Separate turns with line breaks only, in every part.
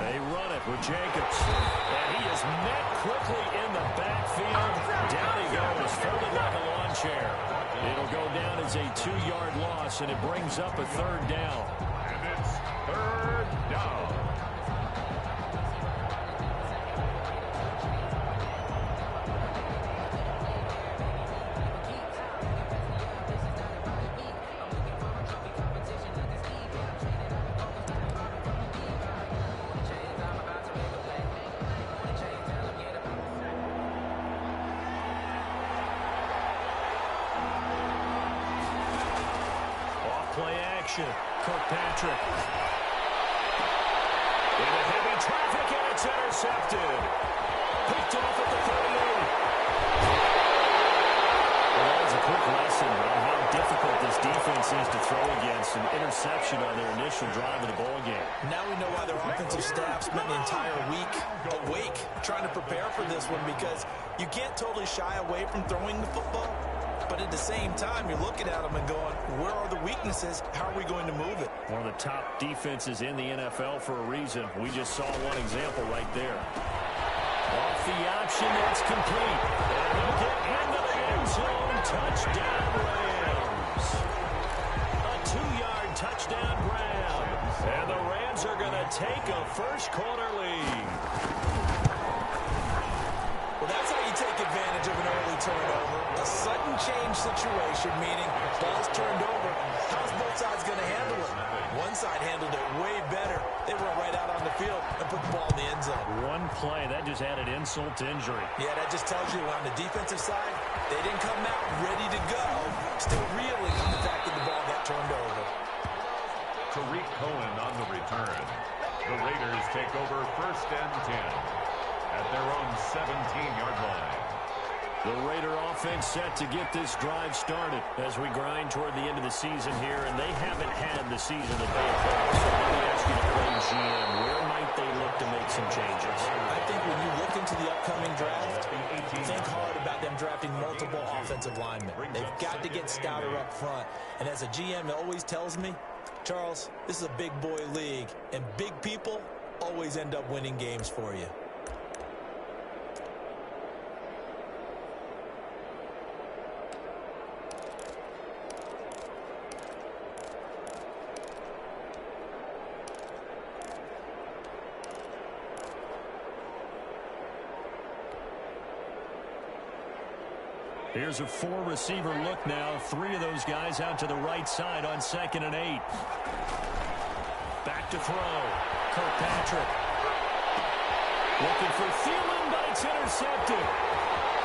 They run it with Jacobs. And he is met quickly in the backfield. Down he goes, folded like a lawn chair. It'll go down as a 2-yard loss, and it brings up a third down.
And it's third down.
Play action. Kirkpatrick. Into heavy traffic, and it's intercepted. Picked off at the 38. Well, that was a quick lesson on how difficult this defense is to throw against. An interception on their initial drive of the ball game.
Now we know why their offensive staff spent the entire week awake trying to prepare for this one, because you can't totally shy away from throwing the football. But at the same time, you're looking at them and going, where are the weaknesses? How are we going to move it?
One of the top defenses in the NFL for a reason. We just saw one example right there. Off the option, that's complete. And he'll get into the end zone. Touchdown, Rams. A 2-yard touchdown grab. And the Rams are going to take a first-quarter lead.
Well, that's how you take advantage of an early turnover. A sudden change situation, meaning ball's turned over. How's both sides going to handle it? One side handled it way better. They run right out on the field and put the ball in the end zone.
One play, that just added insult to injury.
Yeah, that just tells you on the defensive side, they didn't come out ready to go. Still reeling from the fact that the ball got turned over.
Tariq Cohen on the return. The Raiders take over 1st and 10 at their own 17-yard line.
The Raider offense set to get this drive started as we grind toward the end of the season here, and they haven't had the season that they have. So let me ask you to play GM. Where might they look to make some changes?
I think when you look into the upcoming draft, think hard about them drafting multiple offensive linemen. They've got to get stouter up front. And as a GM, it always tells me, Charles, this is a big boy league, and big people always end up winning games for you.
Here's a 4-receiver look now. 3 of those guys out to the right side on 2nd and 8. Back to throw. Kirkpatrick. Looking for Thielen, but it's intercepted.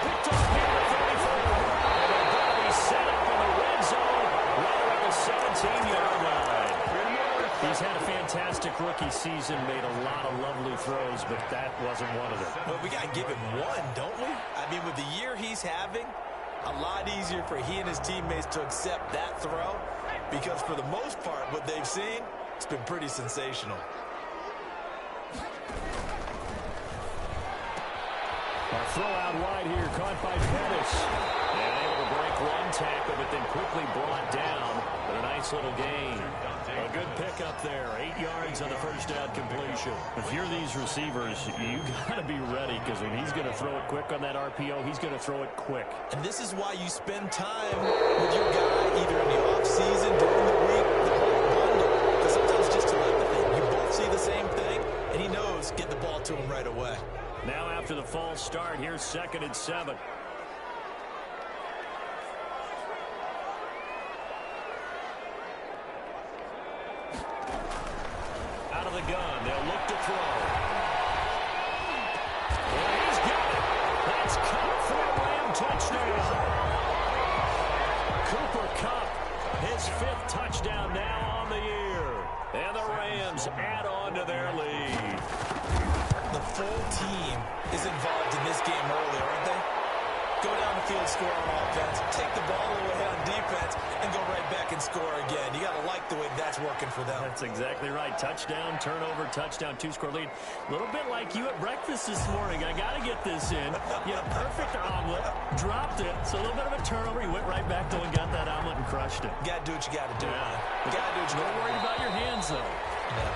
Picked off here at 34. And they're going to be set up in the red zone right around the 17-yard line. He's had a fantastic rookie season, made a lot of lovely throws, but that wasn't one of them.
Well, we got to give him one, don't we? I mean, with the year he's having, a lot easier for he and his teammates to accept that throw, because for the most part, what they've seen, it's been pretty sensational.
A throw out wide here, caught by Pettis. And able to break one tackle, but then quickly brought down. But a nice little gain. A good pickup there. 8 yards on the first down completion. If you're these receivers, you got to be ready, because when he's going to throw it quick on that RPO, he's going to throw it quick.
And this is why you spend time with your guy, either in the offseason, during the week, the whole bundle. Because sometimes just telepathy. You both see the same thing, and he knows get the ball to him right away.
Now after the false start, here's 2nd and 7. Out of the gun, they'll look to throw. And he's got it. That's Kupp for a Ram touchdown. Cooper Kupp, his 5th touchdown now on the year. And the Rams add on to their lead.
The full team is involved in this game early, aren't they? Go down the field, score on offense, take the ball away on defense, and go right back and score again. You got to like the way that's working for them.
That's exactly right. Touchdown, turnover, touchdown, 2-score lead. A little bit like you at breakfast this morning. I got to get this in. You had a perfect omelet, dropped it, so a little bit of a turnover. You went right back though and got that omelet and crushed it.
Got to do what you got to do.
Yeah.
You got to do what you got to do.
Don't worry about your hands, though.
No.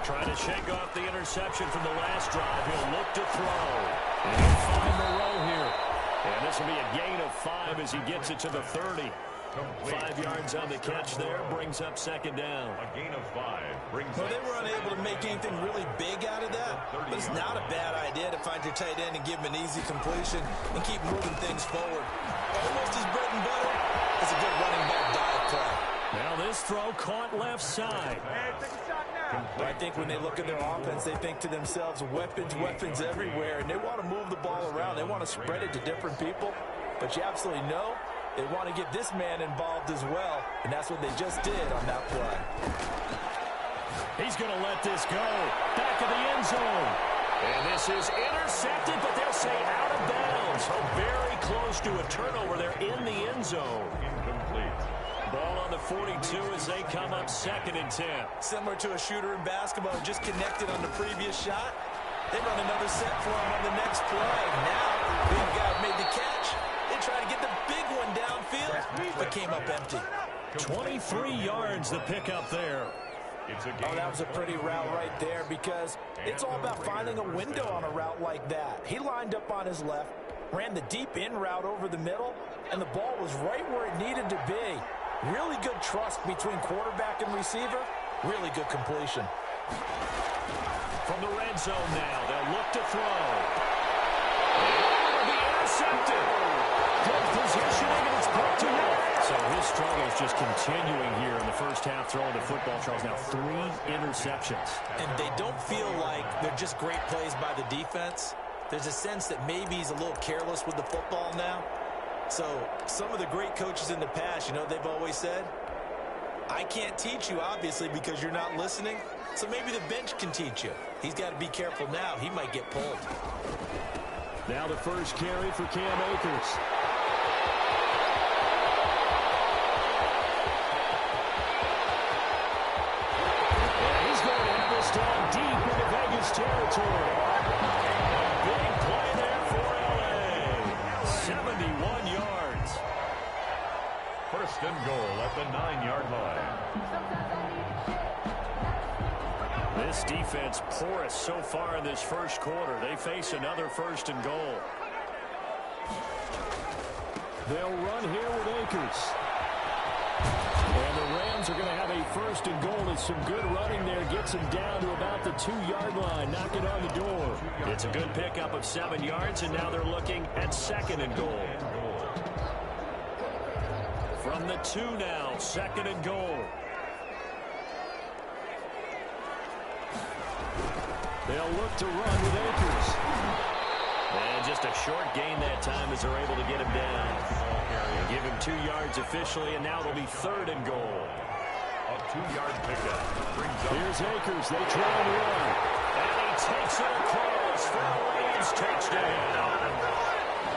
Trying to shake off the interception from the last drive. He'll look to throw. And he'll find Moreau here. And this will be a gain of 5 as he gets it to the 30. 5 yards on the catch there, brings up second down.
A gain of 5 brings
Well, they were unable to make anything really big out of that, but it's not a bad idea to find your tight end and give him an easy completion and keep moving things forward. Almost his bread and butter. It's a good running back dive play.
Now this throw caught left side.
I think when they look at their offense, they think to themselves, weapons everywhere, and they want to move the ball around. They want to spread it to different people, but you absolutely know they want to get this man involved as well, and that's what they just did on that play.
He's going to let this go. Back of the end zone. And this is intercepted, but they'll say out of bounds. So very close to a turnover there in the end zone.
incomplete.
Ball on the 42 as they come up 2nd and 10.
Similar to a shooter in basketball, just connected on the previous shot. They run another set for him on the next play. Now, big guy made the catch. They try to get the big one downfield, but came up empty.
23 yards the pickup there.
Oh, that was a pretty route right there because it's all about finding a window on a route like that. He lined up on his left, ran the deep in route over the middle, and the ball was right where it needed to be. Really good trust between quarterback and receiver. Really good completion.
From the red zone now, they'll look to throw. It'll be intercepted. Good positioning, and it's put to him. So his struggle is just continuing here in the first half, throwing the football, Charles. Now 3 interceptions.
And they don't feel like they're just great plays by the defense. There's a sense that maybe he's a little careless with the football now. So some of the great coaches in the past, you know, they've always said, I can't teach you, obviously, because you're not listening. So maybe the bench can teach you. He's got to be careful now. He might get pulled.
Now the first carry for Cam Akers. And he's going to have this down deep into Vegas territory. Big play there for LA. 71 yards.
First and goal at the 9-yard line.
This defense porous so far in this first quarter. They face another first and goal. They'll run here with Akers. And the Rams are going to have a first and goal. It's some good running there. Gets him down to about the 2-yard line. Knock it on the door. It's a good pickup of 7 yards, and now they're looking at 2nd and goal. From the 2 now, 2nd and goal. They'll look to run with Akers. And just a short gain that time as they're able to get him down. Give him 2 yards officially, and now it'll be 3rd and goal.
A 2-yard pickup brings up.
Here's Akers. They try and run. And he takes it across for a Rams touchdown.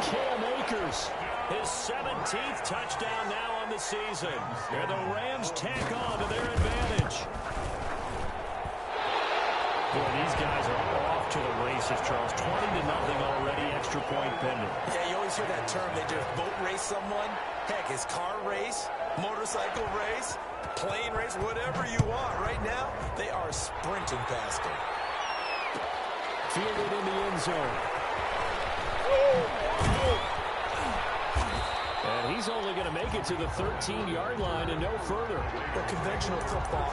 Cam Akers, his 17th touchdown now on the season. And the Rams tack on to their advantage. Boy, these guys are off to the races, Charles. 20-0 already, extra point pending.
Yeah, you always hear that term. They just boat race someone. Heck, it's car race, motorcycle race, plane race, whatever you want. Right now, they are sprinting past him.
Fielded in the end zone. And he's only going to make it to the 13-yard line and no further.
Well, conventional football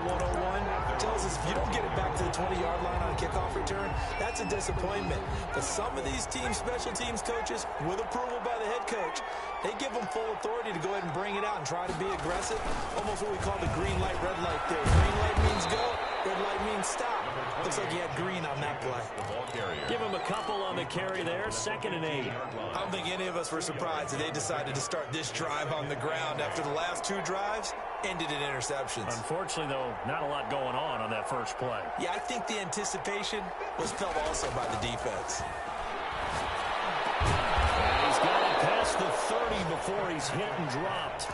101, tells us if you don't get it back to the 20-yard line on a kickoff return, that's a disappointment. But some of these special teams coaches, with approval by the head coach, they give them full authority to go ahead and bring it out and try to be aggressive. Almost what we call the green light, red light theory. Green light means go, red light means stop. Looks like he had green on that play.
Give him a couple on the carry there, 2nd and 8.
I don't think any of us were surprised that they decided to start this drive on the ground after the last 2 drives ended in interceptions.
Unfortunately, though, not a lot going on that first play.
Yeah, I think the anticipation was felt also by the defense.
And he's got it past the 30 before he's hit and dropped.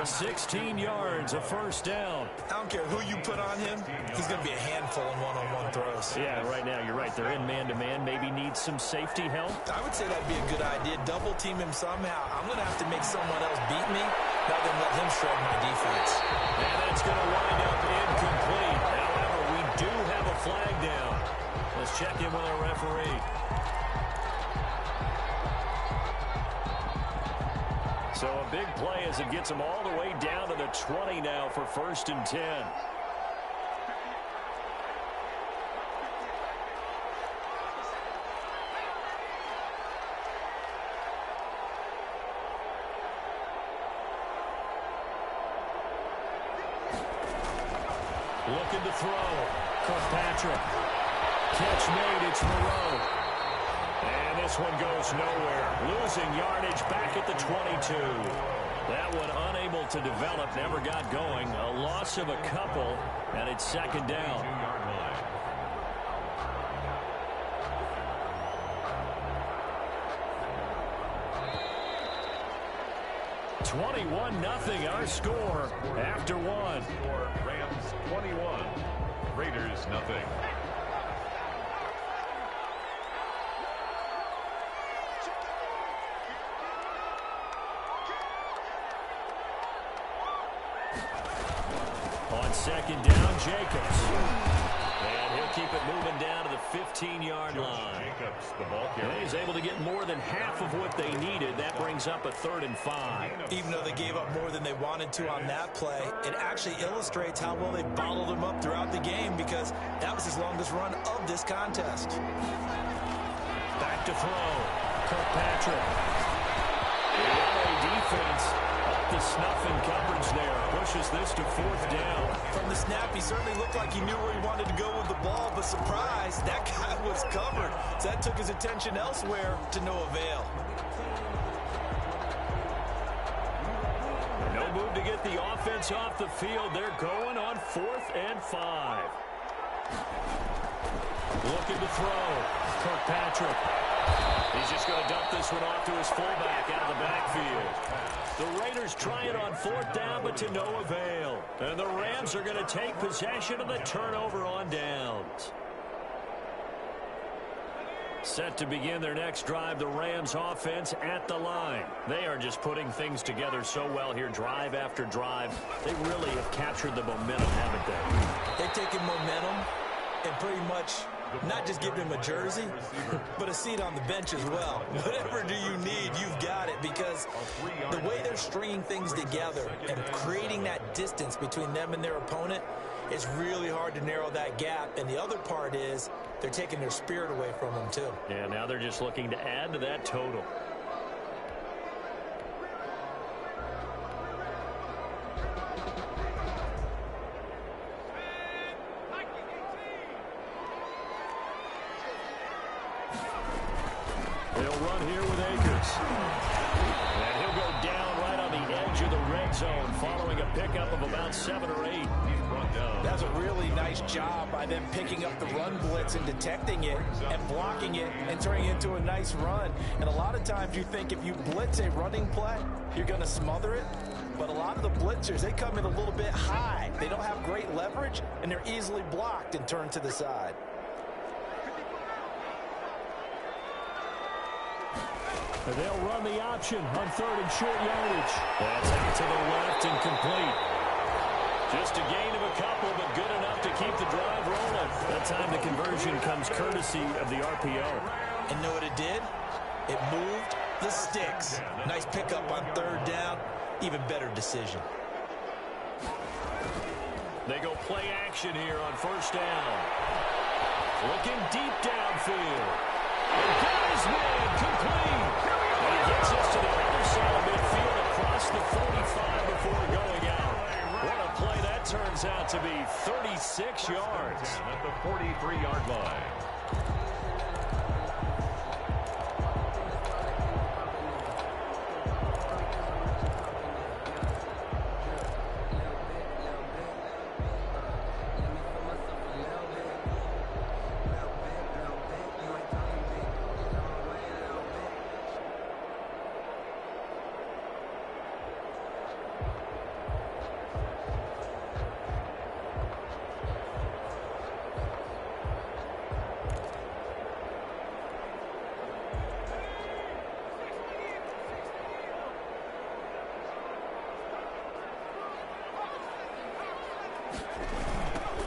16 yards, a first down.
I don't care who you put on him, he's going to be a handful in one-on-one throws.
Yeah, right now, you're right. They're in man-to-man. Maybe needs some safety help.
I would say that'd be a good idea. Double team him somehow. I'm going to have to make someone else beat me rather than let him shred my defense.
And it's going to wind up incomplete. However, we do have a flag down. Let's check in with our referee. So a big play as it gets them all the way down to the 20 now for 1st and 10. Looking to throw. Kirkpatrick. Catch made. It's Moreau. And this one goes nowhere. Losing yardage back at the 22. That one unable to develop. Never got going. A loss of a couple. And it's 2nd down. 21-0 our score after one.
Rams 21, Raiders nothing.
On 2nd down, Jacobs. And he'll keep it moving down to the 15-yard line.
Jacobs, the ball carrier.
And he's able to get more than half of what they needed. That brings up a 3rd and 5.
Even though they gave up more than they wanted to on that play, it actually illustrates how well they bottled them up throughout the game, because that was his longest run of this contest.
Back to throw. Kirkpatrick. The LA defense up to snuff in coverage there. Pushes this to 4th down.
From the snap, he certainly looked like he knew where he wanted to go with the ball, but surprise, that guy was covered. So that took his attention elsewhere to no avail.
No move to get the offense off the field. They're going on 4th and 5. Looking to throw. Kirkpatrick. He's just going to dump this one off to his fullback out of the backfield. The Raiders try it on 4th down, but to no avail. And the Rams are going to take possession of the turnover on downs. Set to begin their next drive, the Rams offense at the line. They are just putting things together so well here, drive after drive. They really have captured the momentum, haven't they?
They've taken momentum and pretty much not just give them a jersey, but a seat on the bench as well. Whatever do you need, you've got it, because the way they're stringing things together and creating that distance between them and their opponent, it's really hard to narrow that gap. And the other part is they're taking their spirit away from them too.
Yeah, now they're just looking to add to that total. They'll run here with Akers. And he'll go down right on the edge of the red zone following a pickup of about 7 or 8.
That's a really nice job by them picking up the run blitz and detecting it and blocking it and turning it into a nice run. And a lot of times you think if you blitz a running play, you're going to smother it. But a lot of the blitzers, they come in a little bit high. They don't have great leverage, and they're easily blocked and turned to the side.
They'll run the option on 3rd and short yardage. That's out to the left and complete. Just a gain of a couple, but good enough to keep the drive rolling. That time the conversion comes courtesy of the RPO.
And know what it did? It moved the sticks. Nice pickup on 3rd down. Even better decision.
They go play action here on 1st down. Looking deep downfield. And guys made complete. And he gets us to the other side of midfield across the 45 before going out. What a play that turns out to be. 36 yards.
At the 43-yard line.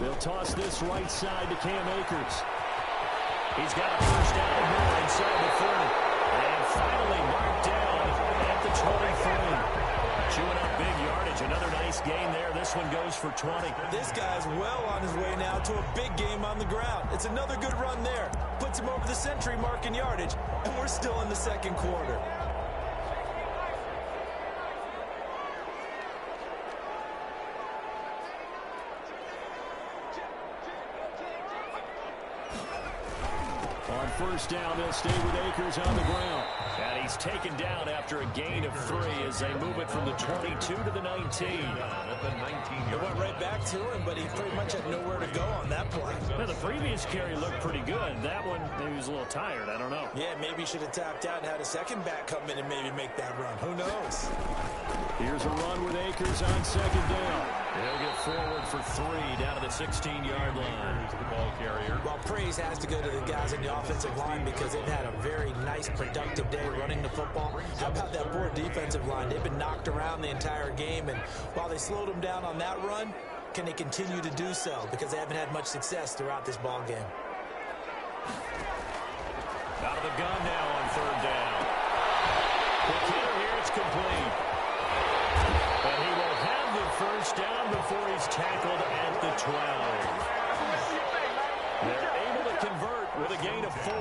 He'll toss this right side to Cam Akers. He's got a first down and more inside the 30. And finally marked down at the 23. Chewing up big yardage. Another nice gain there. This one goes for 20.
This guy's well on his way now to a big game on the ground. It's another good run there. Puts him over the century mark in yardage. And we're still in the second quarter.
On first down, they'll stay with Akers on the ground. And he's taken down after a gain of 3 as they move it from the 22 to the 19.
It went right back to him, but he pretty much had nowhere to go on that play.
Well, the previous carry looked pretty good. That one, maybe he was a little tired. I don't know.
Yeah, maybe he should have tapped out and had a second back come in and maybe make that run. Who knows?
Here's a run with Akers on second down. He'll get forward for 3 down to the 16-yard line.
Here's the ball carrier.
Well, praise has to go to the guys in the offensive line because they've had a very nice, productive day running the football. How about that poor defensive line? They've been knocked around the entire game, and while they slowed them down on that run, can they continue to do so? Because they haven't had much success throughout this ball game.
Out of the gun now on third down. Quick hitter here, it's complete. And he will have the first down before he's tackled at the 12. They're able to convert with a gain of 4.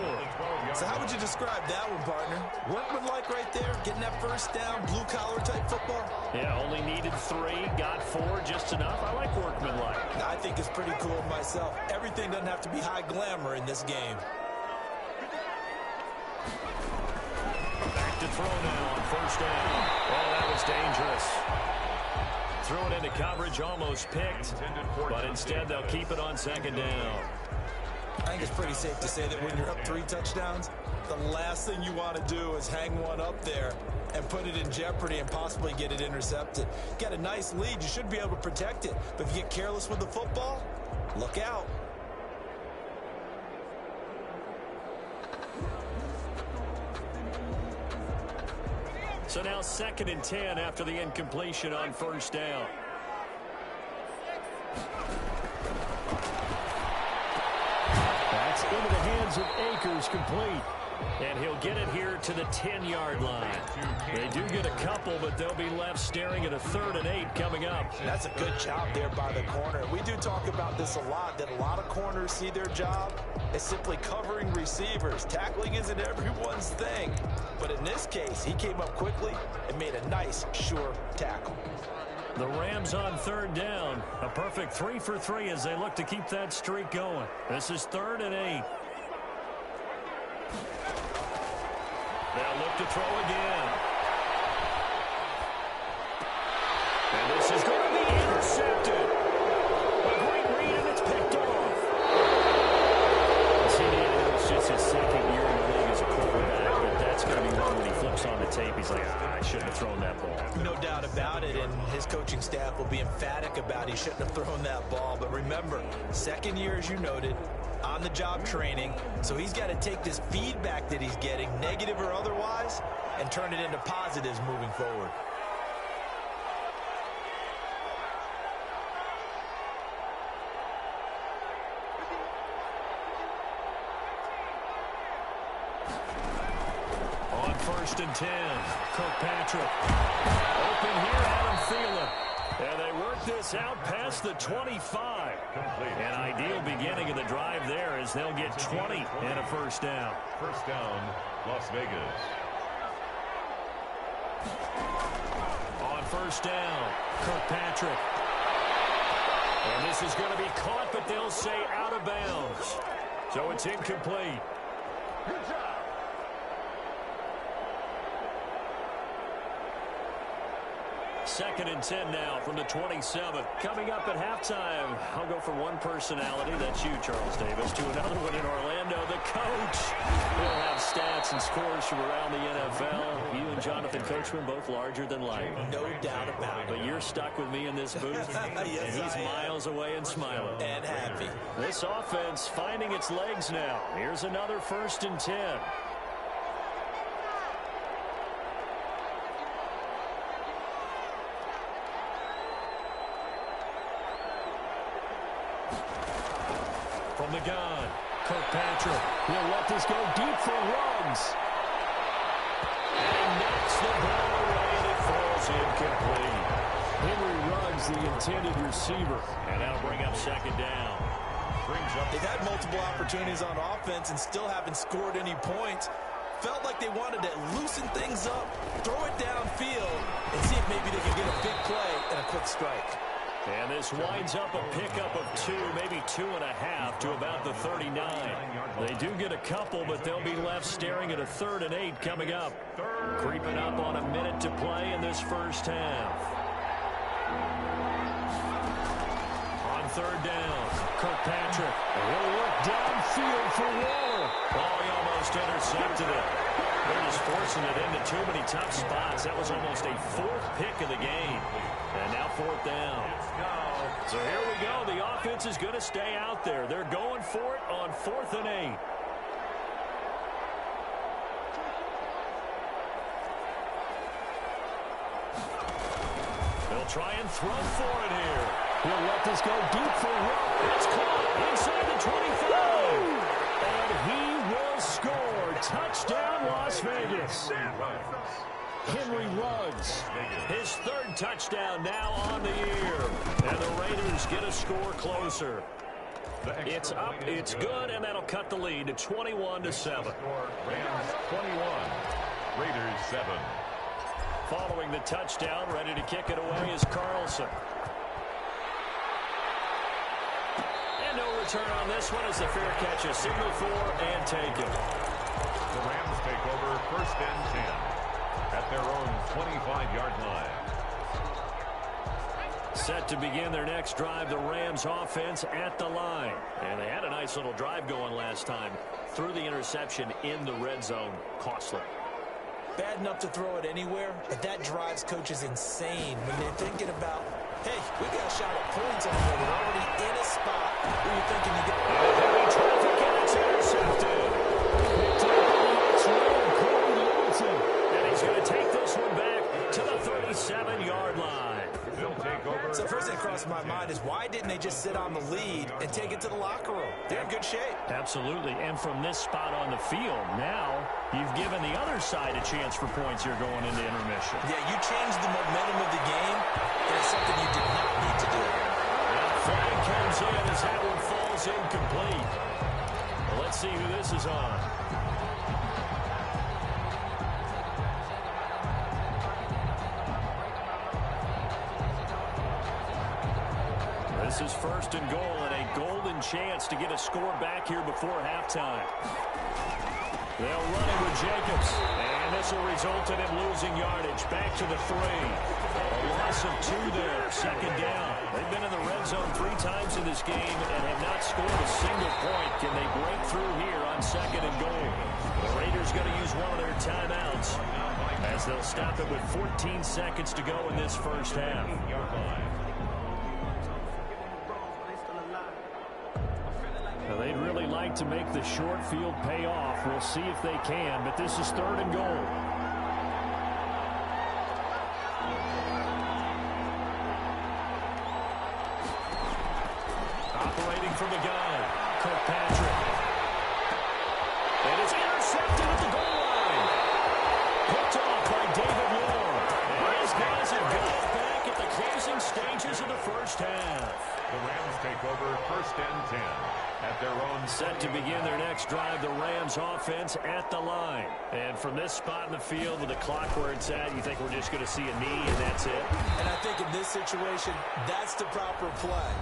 So how would you describe that one, partner? Workmanlike right there, getting that first down, blue-collar type football?
Yeah, only needed 3, got 4, just enough. I like workmanlike.
I think it's pretty cool myself. Everything doesn't have to be high glamour in this game.
Back to throw now on first down. Oh, that was dangerous. Threw it into coverage, almost picked, but instead they'll keep it on second down.
I think it's pretty safe to say that when you're up 3 touchdowns, the last thing you want to do is hang one up there and put it in jeopardy and possibly get it intercepted. Got a nice lead, you should be able to protect it. But if you get careless with the football, look out.
So now 2nd and 10 after the incompletion on first down. That's into the hands of Akers, complete. And he'll get it here to the 10-yard line. They do get a couple, but they'll be left staring at a 3rd and 8 coming up.
That's a good job there by the corner. We do talk about this a lot, that a lot of corners see their job as simply covering receivers. Tackling isn't everyone's thing. But in this case, he came up quickly and made a nice, sure tackle.
The Rams on 3rd down. A perfect 3 for 3 as they look to keep that streak going. This is 3rd and 8. They'll look to throw again. And this is going to be intercepted. A great read, and it's picked off. See, it's just his 2nd year in the league as a quarterback, but that's going to be one when he flips on the tape. He's like, I shouldn't have thrown that ball.
No doubt about it, and his coaching staff will be emphatic about he shouldn't have thrown that ball. But remember, 2nd year, as you noted, on-the-job training, so he's got to take this feedback that he's getting, negative or otherwise, and turn it into positives moving forward.
On 1st and 10, Kirkpatrick. Open here, Adam Thielen. And they work this out past the 25. An ideal beginning of the drive there as they'll get 20 and a first down.
First down, Las Vegas.
On first down, Kirkpatrick. And this is going to be caught, but they'll say out of bounds. So it's incomplete.
Good job.
2nd and 10 now from the 27. Coming up at halftime, I'll go from one personality, that's you, Charles Davis, to another one in Orlando. The coach will have stats and scores from around the NFL. You and Jonathan Coachman both larger than life.
No doubt about it.
But you're stuck with me in this booth.
Yes,
and he's miles away and smiling.
And happy.
This offense finding its legs now. Here's another 1st and 10. From the gun, Kirkpatrick will let this go deep for Ruggs. And knocks the ball away, and it falls incomplete. Henry Ruggs, the intended receiver. And that'll bring up second down.
They've had multiple opportunities on offense and still haven't scored any points. Felt like they wanted to loosen things up, throw it downfield, and see if maybe they can get a big play and a quick strike.
And this winds up a pickup of 2, maybe 2.5 to about the 39. They do get a couple, but they'll be left staring at a 3rd and 8 coming up. Creeping up on a minute to play in this first half. On 3rd down, Kirkpatrick will look downfield for Waller. Oh, he almost intercepted it. They're just forcing it into too many tough spots. That was almost a 4th pick of the game. And now 4th down. So here we go. The offense is going to stay out there. They're going for it on 4th and 8. They'll try and throw for it here. He'll let this go deep for Ruggs. It's caught inside the 25. And he will score. Touchdown, Las Vegas. Henry Ruggs, his 3rd touchdown now on the year. And the Raiders get a score closer. It's up, it's good, and that'll cut the lead to 21-7.
Rams 21, Raiders 7.
Following the touchdown, ready to kick it away is Carlson. And no return on this one as the fair catch is signaled for and taken.
The Rams take over 1st and 10 at their own 25-yard line.
Set to begin their next drive, the Rams offense at the line. And they had a nice little drive going last time. Threw the interception in the red zone. Costly.
Bad enough to throw it anywhere, but that drives coaches insane when they're thinking about, hey, we got a shot at points over there. We're already in a spot where you're thinking you got
heavy traffic, and it's intercepted. And he's going to take this one back to the 37-yard line.
So first thing that crossed my mind is why didn't they just sit on the lead and take it to the locker room? They're in good shape.
Absolutely. And from this spot on the field, now you've given the other side a chance for points here going into intermission.
Yeah, you changed the momentum of the game, and it's something you did not need to do.
And flag comes in as that one falls incomplete. Well, let's see who this is on. This is 1st and goal and a golden chance to get a score back here before halftime. They'll run it with Jacobs, and this will result in him losing yardage. Back to the 3. A loss of 2 there, 2nd down. They've been in the red zone 3 times in this game and have not scored a single point. Can they break through here on 2nd and goal? The Raiders going to use one of their timeouts as they'll stop it with 14 seconds to go in this first half. They'd really like to make the short field pay off. We'll see if they can, but this is 3rd and goal. Operating from the gun, Kirkpatrick. And it's intercepted at the goal line. Picked off by David Moore. And these guys have got it back at the closing stages of the first half.
The Rams take over 1st and 10 at their own.
Set to begin their next drive, the Rams offense at the line. And from this spot in the field with the clock where it's at, you think we're just going to see a knee and that's it?
And I think in this situation, that's the proper play.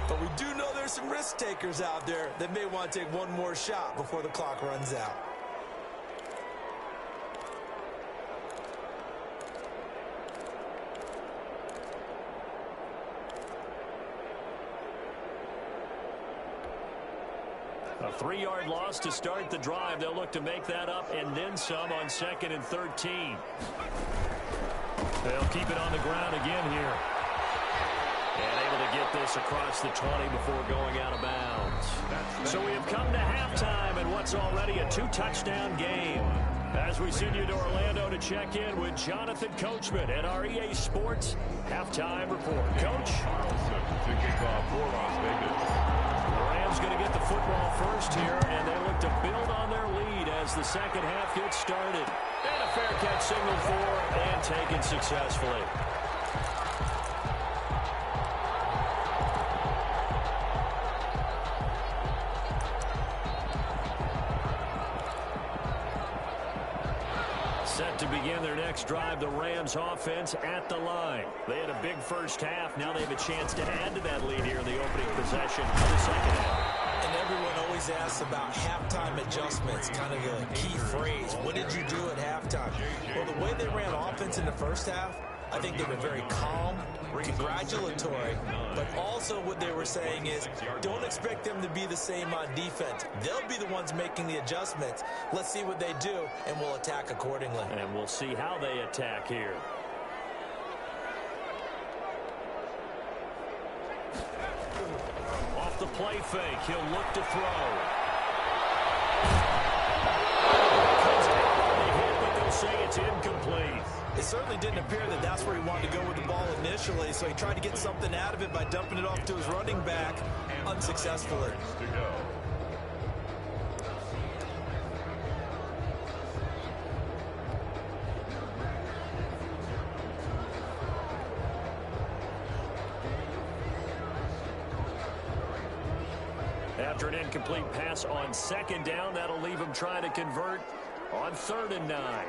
But we do know there's some risk takers out there that may want to take one more shot before the clock runs out.
A 3-yard loss to start the drive. They'll look to make that up and then some on 2nd and 13. They'll keep it on the ground again here. And able to get this across the 20 before going out of bounds. So we have come to halftime in what's already a 2-touchdown game. As we send you to Orlando to check in with Jonathan Coachman at our EA Sports Halftime Report. Coach?
To kick off for Las Vegas.
The Rams Rams going to get the football first here, and they look to build on their lead as the second half gets started. And a fair catch signal for and taken successfully. Set to begin their next drive, the Rams offense at the line. They had a big first half. Now they have a chance to add to that lead here in the opening possession of the second half.
And everyone always asks about halftime adjustments, kind of the key phrase. What did you do at halftime? Well, the way they ran offense in the first half, I think they were very calm, congratulatory, but also what they were saying is don't expect them to be the same on defense. They'll be the ones making the adjustments. Let's see what they do, and we'll attack accordingly.
And we'll see how they attack here. Off the play fake, he'll look to throw. Comes out on the hit, but they'll say it's incomplete.
It certainly didn't appear that that's where he wanted to go with the ball initially, so he tried to get something out of it by dumping it off to his running back unsuccessfully.
After an incomplete pass on second down, that'll leave him trying to convert on 3rd and 9.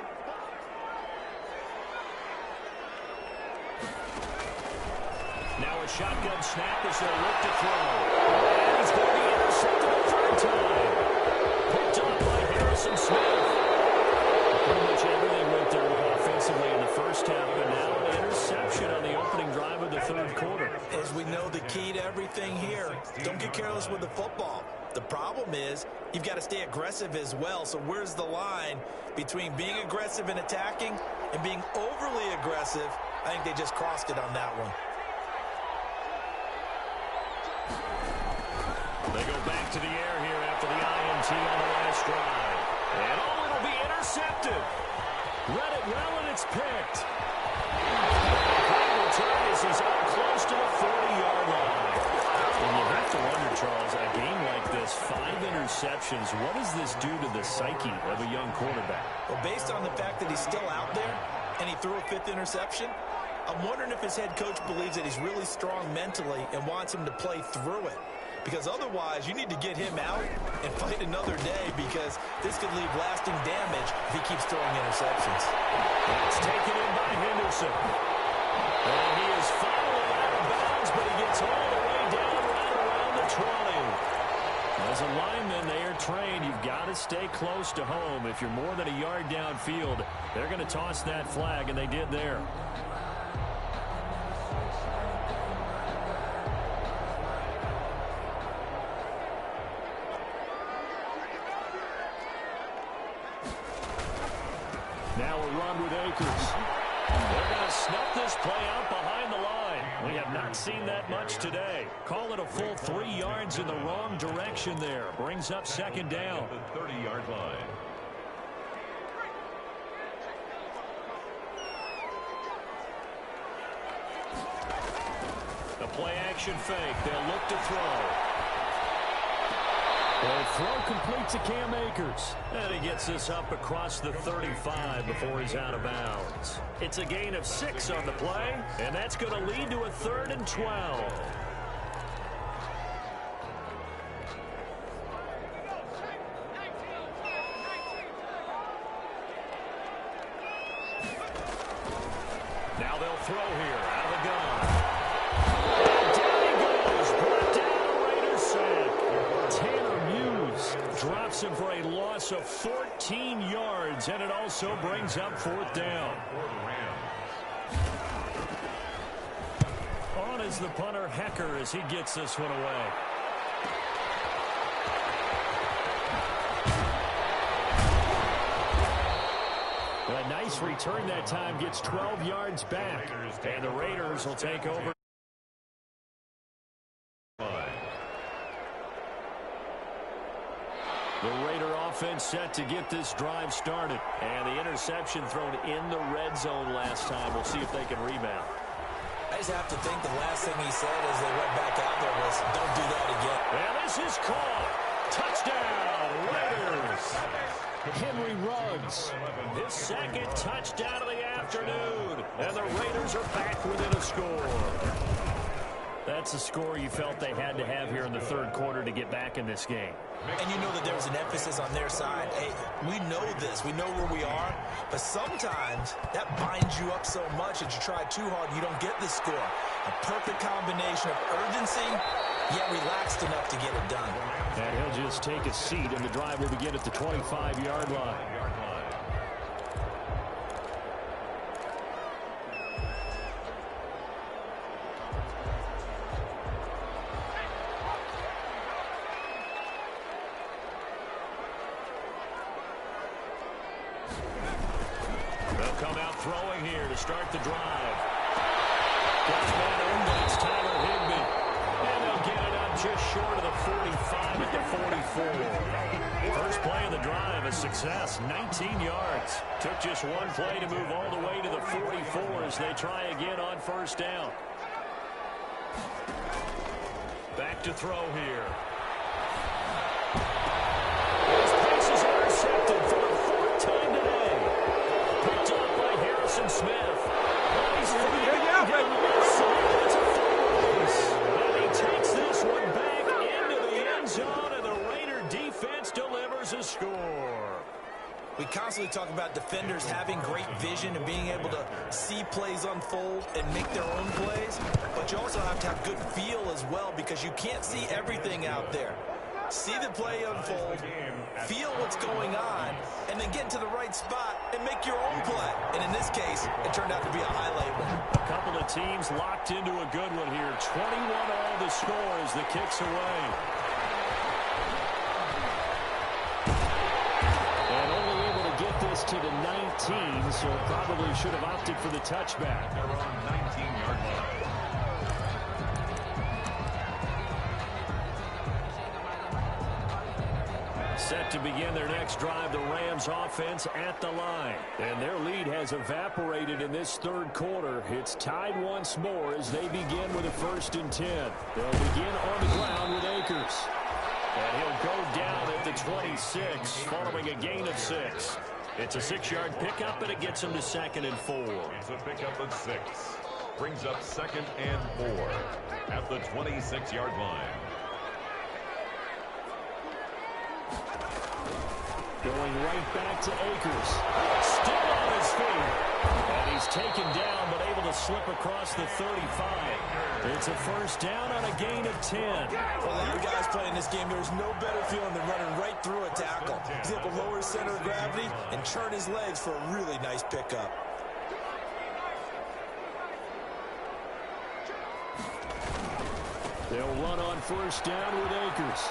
Now a shotgun snap as they'll look to throw. And he's going to be intercepted a third time. Picked up by Harrison Smith. Pretty much everything went their way offensively in the first half, but now an interception on the opening drive of the third quarter.
As we know, the key to everything here, don't get careless with the football. The problem is you've got to stay aggressive as well. So where's the line between being aggressive and attacking and being overly aggressive? I think they just crossed it on that one.
They go back to the air here after the INT on the last drive. And it'll be intercepted. Read it well, and it's picked. The return as he's up close to the 40-yard line. And you have to wonder, Charles, a game like this, 5 interceptions, what does this do to the psyche of a young quarterback?
Well, based on the fact that he's still out there and he threw a 5th interception, I'm wondering if his head coach believes that he's really strong mentally and wants him to play through it. Because otherwise, you need to get him out and fight another day, because this could leave lasting damage if he keeps throwing interceptions.
It's taken in by Henderson. And he is finally out of bounds, but he gets all the way down right around the 20. As a lineman, they are trained. You've got to stay close to home. If you're more than a yard downfield, they're going to toss that flag, and they did there. Now a run with Akers. They're going to snuff this play out behind the line. We have not seen that much today. Call it a full 3 yards in the wrong direction there. Brings up 2nd down.
The 30-yard line.
The play action fake. They'll look to throw. The throw complete to Cam Akers. And he gets this up across the 35 before he's out of bounds. It's a gain of 6 on the play, and that's going to lead to a 3rd and 12. Now they'll throw here out of the gun. And down he goes. Brought down a Raiders sack. Drops him for a loss of 14 yards, and it also brings up 4th down. On is the punter, Hecker, as he gets this one away. A nice return that time, gets 12 yards back, and the Raiders will take over. The Raider offense set to get this drive started. And the interception thrown in the red zone last time. We'll see if they can rebound.
guys have to think the last thing he said as they went back out there was, don't do that again.
And this is caught. Touchdown, Raiders. Henry Ruggs, his second touchdown of the afternoon. And the Raiders are back within a score. That's a score you felt they had to have here in the third quarter to get back in this game.
And you know that there was an emphasis on their side. Hey, we know this. We know where we are. But sometimes that binds you up so much that you try too hard and you don't get the score. A perfect combination of urgency, yet relaxed enough to get it done.
And he'll just take a seat, and the drive will begin at the 25-yard line. They'll come out throwing here to start the drive. Gets man open, it's Tyler Higbee. And they'll get it up just short of the 45 at the 44. First play of the drive, a success, 19 yards. Took just one play to move all the way to the 44 as they try again on first down. Back to throw here. His pass is intercepted for the fourth time today. Picked up by Harrison Smith. And he takes this one back into the end zone, and the Raider defense delivers a score.
We constantly talk about defenders having great vision and being able to see plays unfold and make their own plays, but you also have to have good feel as well because you can't see everything out there. See the play unfold, feel what's going on, and then get to the right spot and make your own play. And in this case, it turned out to be a highlight one.
A couple of teams locked into a good one here. 21 all the score as the kick's away. And only able to get this to the 19, so probably should have opted for the touchback.
They're on 19-yard line.
Set to begin their next drive, the Rams offense at the line. And their lead has evaporated in this third quarter. It's tied once more as they begin with a 1st and 10. They'll begin on the ground with Akers. And he'll go down at the 26 following a gain of 6. It's a 6-yard pickup, and it gets him to 2nd and 4.
It's a pickup of 6. Brings up 2nd and 4 at the 26-yard line.
Going right back to Akers. Still on his feet. And he's taken down, but able to slip across the 35. It's a 1st down on a gain of 10.
Well, the young guys playing this game, there's no better feeling than running right through a tackle. He's able to lower his center of gravity and turn his legs for a really nice pickup.
They'll run on 1st down with Akers.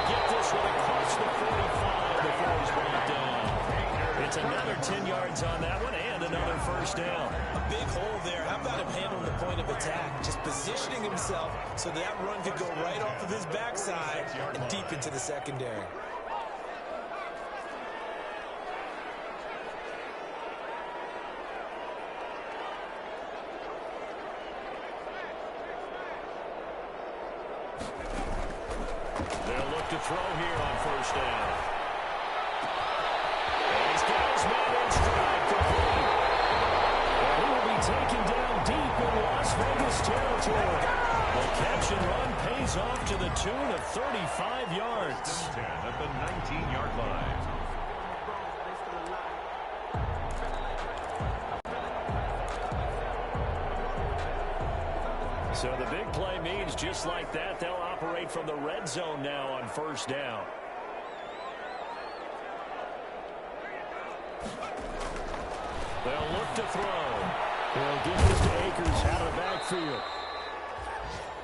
Get this one across the 45 before he's brought down. It's another 10 yards on that one and another 1st down.
A big hole there. How about him handling the point of attack? Just positioning himself so that run could go right off of his backside and deep into the secondary.
To throw here on 1st down. And he's got his man in stride complete. And he will be taken down deep in Las Vegas territory. The catch and run pays off to the tune of 35 yards.
10 at the 19-yard line.
So the big play means just like that, they'll operate from the red zone now on 1st down. They'll look to throw. They'll give this to Akers out of the backfield.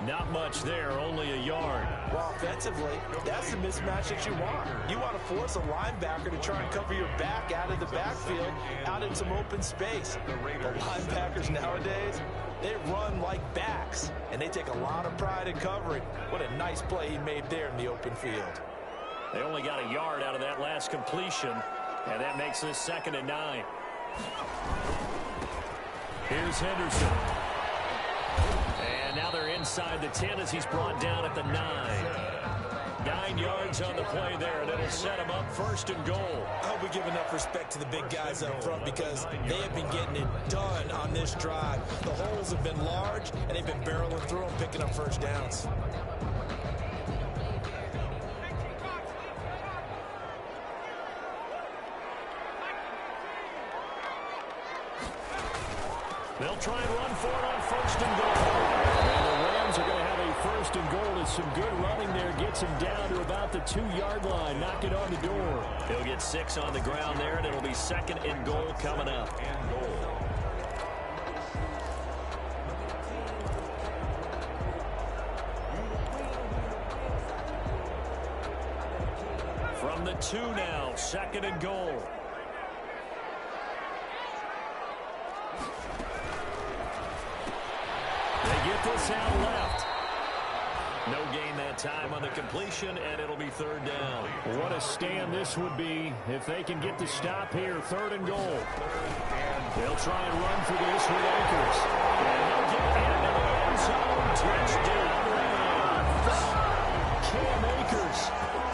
Not much there, only a yard.
Well, offensively, that's the mismatch that you want. You want to force a linebacker to try and cover your back out of the backfield, out in some open space. The linebackers nowadays, they run like backs, and they take a lot of pride in covering. What a nice play he made there in the open field.
They only got a yard out of that last completion, and that makes this 2nd and 9. Here's Henderson. And now they're inside the 10 as he's brought down at the 9. 9 yards on the play there, and it'll set him up 1st and goal.
I hope we give enough respect to the big guys up front because they have been getting it done on this drive. The holes have been large, and they've been barreling through them, picking up first downs.
They'll try and run for it on 1st and goal. And the Rams are going to have a 1st and goal as some good running there gets him down to about the 2-yard line. Knock it on the door. He'll get 6 on the ground there, and it'll be 2nd and goal coming up.
And goal.
From the 2 now, 2nd and goal. Get this out left. No gain that time on the completion, and it'll be 3rd down. What a stand this would be if they can get the stop here. 3rd and goal. They'll try and run for this with Akers. And he'll get into the end zone. Touchdown, Rams. Cam Akers,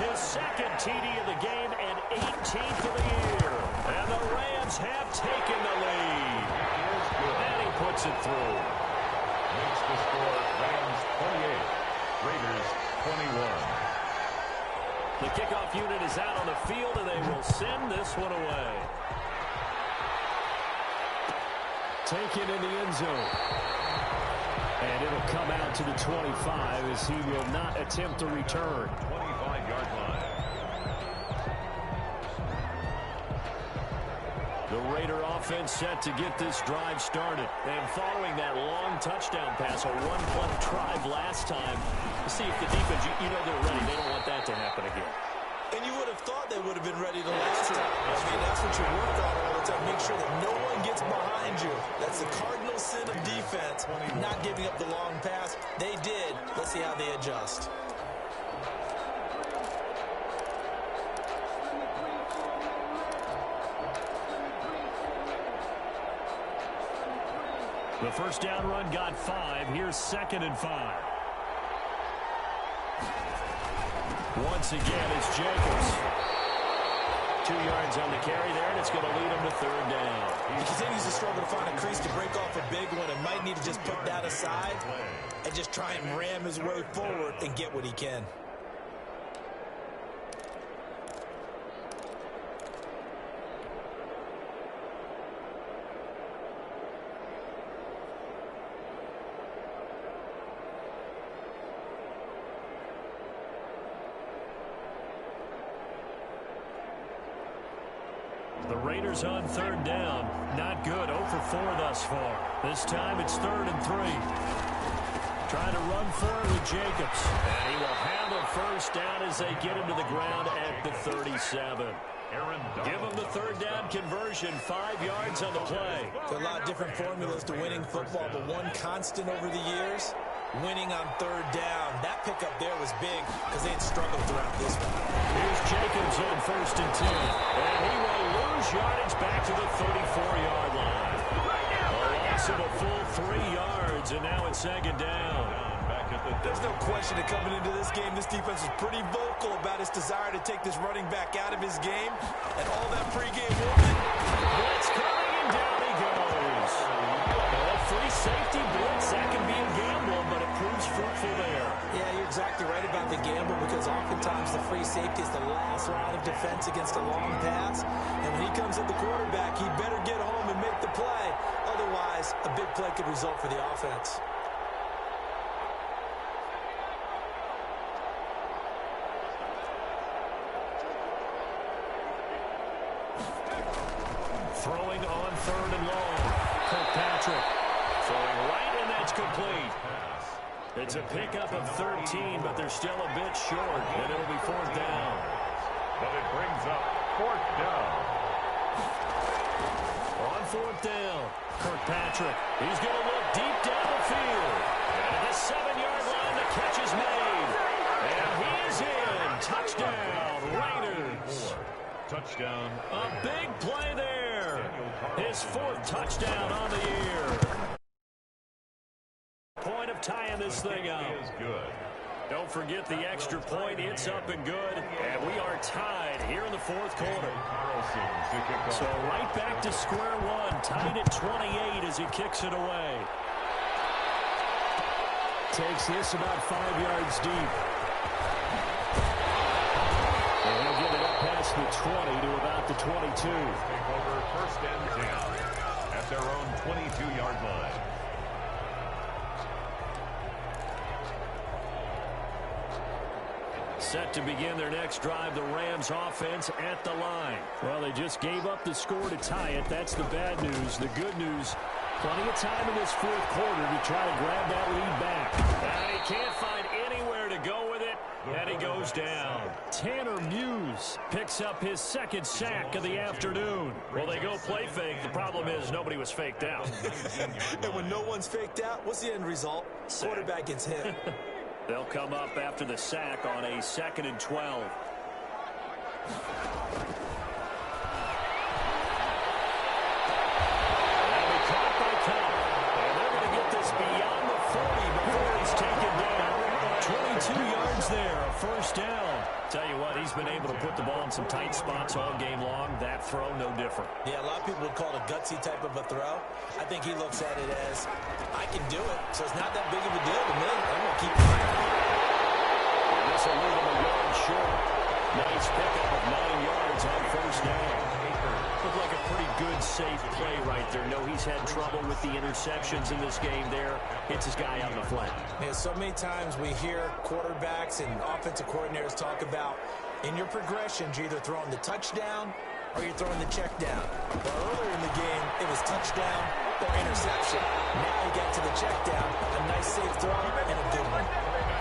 his 2nd TD of the game and 18th of the year. And the Rams have taken the lead. And he puts it through.
Makes the score Rams 28, Raiders 21.
The kickoff unit is out on the field, and they will send this one away. Taken in the end zone. And it'll come out to the 25 as he will not attempt a return.
25-yard line.
The Raider offense set to get this drive started. And following that long touchdown pass, a one-play drive last time, to see if the defense, you know they're ready. They don't want that to happen again.
And you would have thought they would have been ready the last time. I mean, that's what you work on all the time. Make sure that no one gets behind you. That's the cardinal sin of defense, not giving up the long pass. They did. Let's see how they adjust.
The first down run got 5. Here's 2nd and 5. Once again, it's Jacobs. 2 yards on the carry there, and it's going to lead him to 3rd down.
He continues to struggle to find a crease to break off a big one and might need to just put that aside and just try and ram his way forward and get what he can.
The Raiders on 3rd down. Not good. 0 for 4 thus far. This time it's 3rd and 3. Trying to run for it with Jacobs. And he will have a first down as they get him to the ground at the 37. Give him the 3rd down conversion. 5 yards on the play.
There are a lot of different formulas to winning football, but one constant over the years, winning on 3rd down. That pickup there was big because they had struggled throughout this one.
Here's Jacobs on 1st and 10. And he will lose yardage back to the 34-yard line. A loss of a full 3 yards, and now it's 2nd down.
There's no question that coming into this game, this defense was pretty vocal about its desire to take this running back out of his game. And all that pregame movement.
Blitz coming, and down he goes. A free safety blitz, that can be a gamble, but it proves fruitful there.
Yeah, you're exactly right about the gamble because oftentimes the free safety is the last line of defense against a long pass. And when he comes at the quarterback, he better get home and make the play. Otherwise, a big play could result for the offense.
Throwing on 3rd and long. Kirkpatrick throwing right, and that's complete. It's a pickup of 13, but they're still a bit short, and it'll be 4th down.
But it brings up 4th down.
On 4th down, Kirkpatrick. He's going to look deep down the field. And at the 7-yard line, the catch is made. And he is in. Touchdown, Raiders.
Touchdown.
A big play there. His 4th touchdown on the year. Point of tying this thing up.
Is good.
Don't forget the extra point. It's up and good. And we are tied here in the fourth quarter. So right back to square one. Tied at 28 as he kicks it away. Takes this about 5 yards deep. And he'll get it up past the 20 to about the 22.
Take over first and 10 at their own 22-yard line.
Set to begin their next drive, the Rams offense at the line. Well, they just gave up the score to tie it. That's the bad news. The good news, plenty of time in this fourth quarter to try to grab that lead back. And he can't find anywhere to go with it, and he goes down. Tanner Muse picks up his second sack of the afternoon. Well, they go play fake. The problem is nobody was faked out.
And when no one's faked out, what's the end result? Quarterback gets hit.
They'll come up after the sack on a 2nd and 12. And we caught by Cup. And they're going to get this beyond the 40 before he's taken down. 22 yards there, a first down. Tell you what, he's been able to put the ball in some tight spots all game long. That throw, no different.
Yeah, a lot of people would call it a gutsy type of a throw. I think he looks at it as, I can do it, so it's not that big of a deal to me. I'm going to keep firing.
And this will leave him a yard short. Nice pickup of 9 yards on first down. Looked like a pretty good, safe play right there. No, he's had trouble with the interceptions in this game there. Hits his guy out in the flat.
Yeah, so many times we hear quarterbacks and offensive coordinators talk about in your progressions, you're either throwing the touchdown or you're throwing the check down. Well, earlier in the game, it was touchdown or interception. Now he got to the check down, a nice safe throw, and a good one.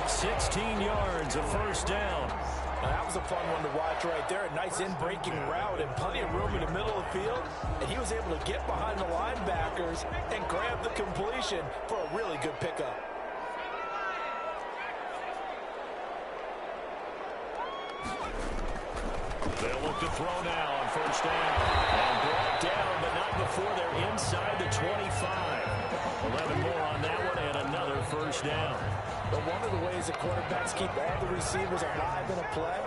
16 yards, a first down.
Now, that was a fun one to watch right there. A nice in-breaking route and plenty of room in the middle of the field. And he was able to get behind the linebackers and grab the completion for a really good pickup.
They'll look to throw now on first down. And brought down, but not before they're inside the 25. 11 more on that one and another first down.
But one of the ways that quarterbacks keep all the receivers alive in a play,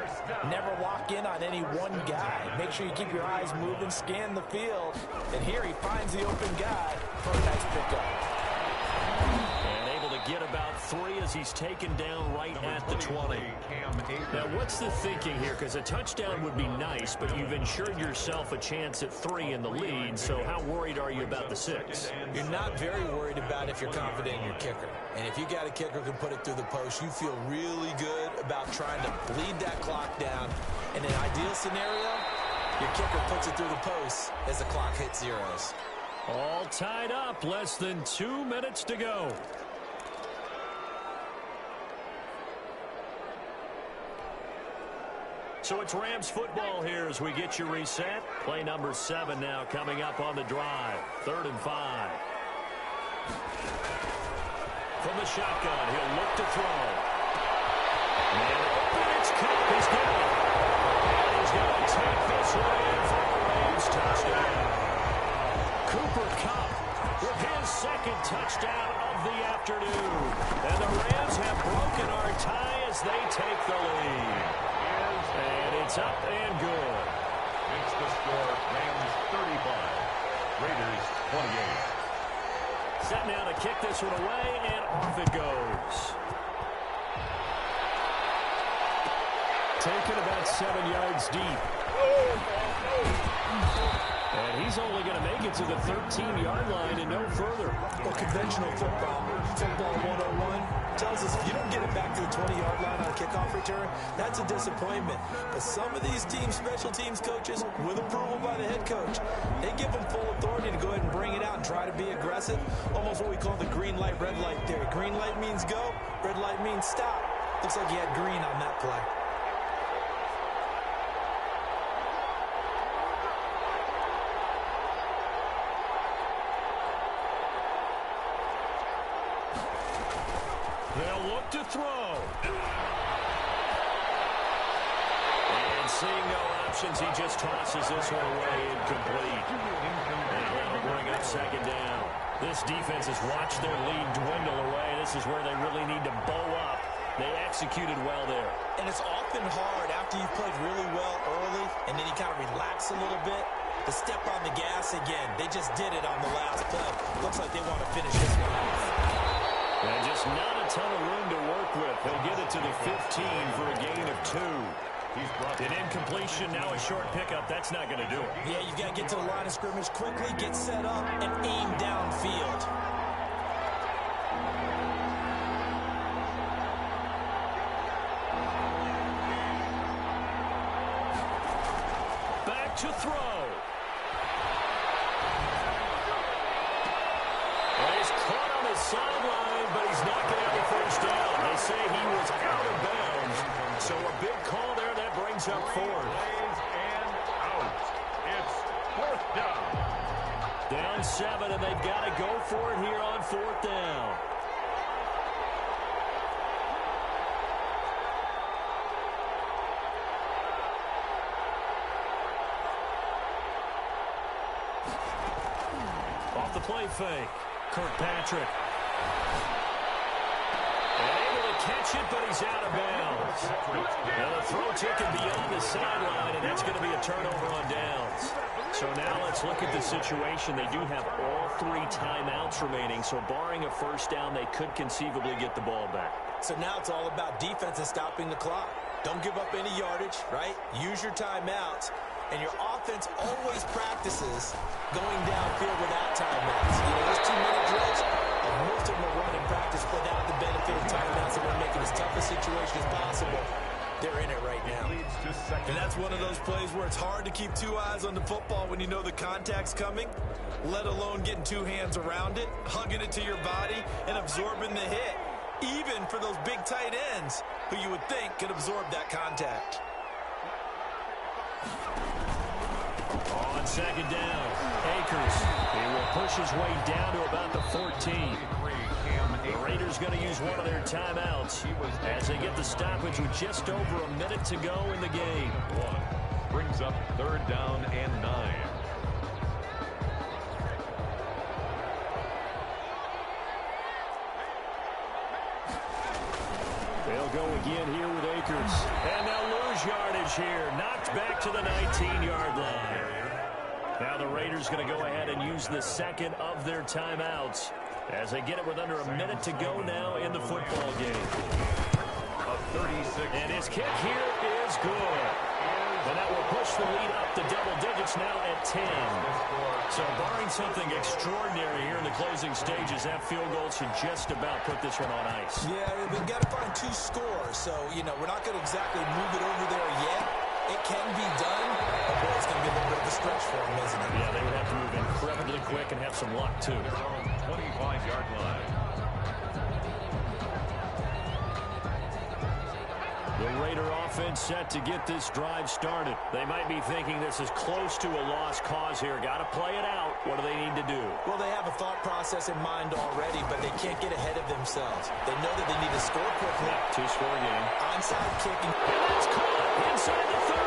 never lock in on any one guy. Make sure you keep your eyes moving, scan the field. And here he finds the open guy for a nice pickup.
And able to get about 3 as he's taken down right at the 20. Now, what's the thinking here? Because a touchdown would be nice, but you've ensured yourself a chance at 3 in the lead, so how worried are you about the 6?
You're not very worried about if you're confident in your kicker. And if you got a kicker who can put it through the post, you feel really good about trying to bleed that clock down. In an ideal scenario, your kicker puts it through the post as the clock hits zeros.
All tied up, less than 2 minutes to go. So it's Rams football here as we get you reset. Play number 7 now coming up on the drive. 3rd and 5. From the shotgun, he'll look to throw. And open, it's Cup. He's got it. And he's going to take this one in for a Rams touchdown. Cooper Kupp with his second touchdown of the afternoon. And the Rams have broken our tie as they take the lead. And it's up and good.
Makes the score Rams 35, Raiders 28.
Set now to kick this one away, and off it goes. Taken about 7 yards deep. And he's only going to make it to the 13-yard line and no further.
Well, conventional football 101, tells us if you don't get it back to the 20-yard line on a kickoff return, that's a disappointment. But some of these team special teams coaches, with approval by the head coach, they give them full authority to go ahead and bring it out and try to be aggressive. Almost what we call the green light, red light theory. Green light means go, red light means stop. Looks like he had green on that play.
They'll look to throw. And seeing no options, he just tosses this one away incomplete. And that'll bring up second down. This defense has watched their lead dwindle away. this is where they really need to bow up. They executed well there.
And it's often hard after you've played really well early and then you kind of relax a little bit to step on the gas again. They just did it on the last play. Looks like they want to finish this one off.
And just not a ton of room to work with. He'll get it to the 15 for a gain of 2. An incompletion, now a short pickup. That's not going to do it.
Yeah, you've got to get to the line of scrimmage quickly, get set up, and aim downfield.
Back to throw. Well, he's caught on the sideline, but he's not going to have a first down. They say he was out of bounds. So a big call there that brings up 4th.
And out. It's 4th down.
Down 7, and they've got to go for it here on 4th down. Off the play fake. Kirkpatrick. Able to catch it, but he's out of bounds. Now the throw took him beyond the sideline, and that's going to be a turnover on downs. So now let's look at the situation. They do have all 3 timeouts remaining, so barring a first down, they could conceivably get the ball back.
So now it's all about defense and stopping the clock. Don't give up any yardage, right? Use your timeouts. And your offense always practices going downfield without timeouts. You know, those 2-minute drills, most of them are run in practice without the benefit of timeouts, and we're making as tough a situation as possible. They're in it right now. And that's one of those plays where it's hard to keep 2 eyes on the football when you know the contact's coming, let alone getting 2 hands around it, hugging it to your body, and absorbing the hit, even for those big tight ends who you would think could absorb that contact.
On 2nd down, Akers. He will push his way down to about the 14. The Raiders going to use one of their timeouts as they get the stoppage with just over a minute to go in the game.
Brings up 3rd down and 9.
They'll go again here with Akers. And they'll lose yardage here. Knocked back to the 19-yard line. Now the Raiders going to go ahead and use the 2nd of their timeouts as they get it with under a minute to go now in the football game. And his kick here is good. And that will push the lead up to double digits now at 10. So barring something extraordinary here in the closing stages, that field goal should just about put this one on ice.
Yeah, we've got to find 2 scores. So, you know, we're not going to exactly move it over there yet. It can be done, but boy, it's going to be a little bit of a stretch for them, isn't it?
Yeah, they would have to move incredibly quick and have some luck, too.
25-yard line.
The Raider offense set to get this drive started. They might be thinking this is close to a lost cause here. Got to play it out. What do they need to do?
Well, they have a thought process in mind already, but they can't get ahead of themselves. They know that they need to score quickly.
2-score game.
Onside kicking.
And that's caught inside the 30.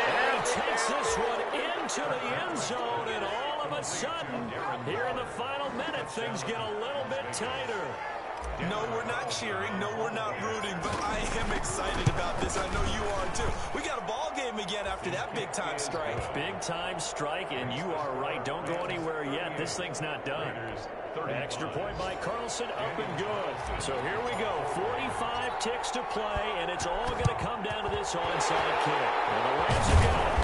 And he takes this one into the end zone, and all of a sudden, here in the final minute, things get a little bit tighter.
No, we're not cheering. No, we're not rooting, but I am excited about this. I know you are, too. We got a ball game again after that big-time strike.
Big-time strike, and you are right. Don't go anywhere yet. This thing's not done. Extra point by Carlson, up and good. So here we go. 45 ticks to play, and it's all going to come down to this onside kick. And the Rams have got it.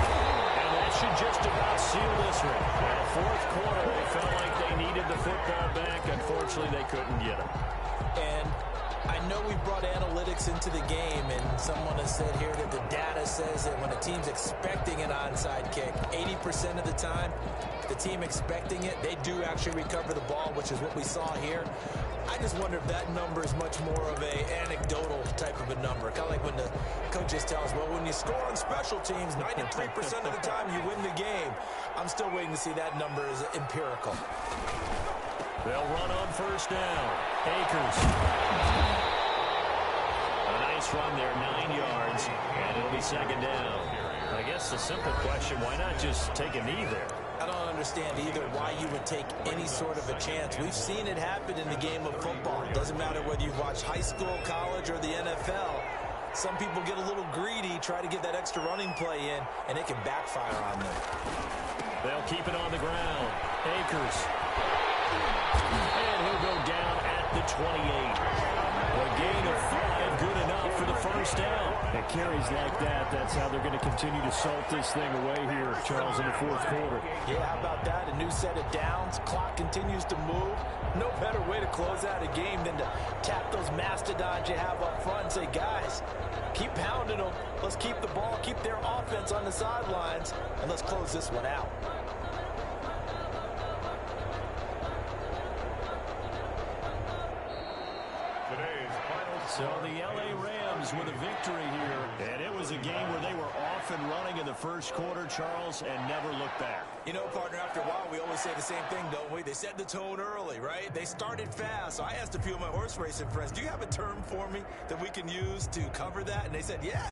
And that should just about seal this one. Now, 4th quarter, they felt like they needed the football back. Unfortunately, they couldn't get it.
And I know we brought analytics into the game, and someone has said here that the data says that when a team's expecting an onside kick, 80% of the time, the team expecting it, they do actually recover the ball, which is what we saw here. I just wonder if that number is much more of a anecdotal type of a number. Kind of like when the coaches tell us, well, when you score on special teams, 93% of the time you win the game. I'm still waiting to see that number is empirical.
They'll run on 1st down. Akers. A nice run there, 9 yards, and it'll be 2nd down. I guess the simple question, why not just take a knee there?
I don't understand either why you would take any sort of a chance. We've seen it happen in the game of football. It doesn't matter whether you've watched high school, college, or the NFL. Some people get a little greedy, try to get that extra running play in, and it can backfire on them.
They'll keep it on the ground. Akers. And he'll go down at the 28. A gain of 5, good enough for the first down.
And carries like that, that's how they're going to continue to salt this thing away here, Charles, in the fourth quarter.
Yeah, how about that? A new set of downs. Clock continues to move. No better way to close out a game than to tap those mastodons you have up front and say, guys, keep pounding them. Let's keep the ball, keep their offense on the sidelines, and let's close this one out.
So the L.A. Rams with a victory here. And it was a game where they were off and running in the first quarter, Charles, and never looked back.
You know, partner, after a while, we always say the same thing, don't we? They set the tone early, right? They started fast. So I asked a few of my horse racing friends, do you have a term for me that we can use to cover that? And they said, yeah,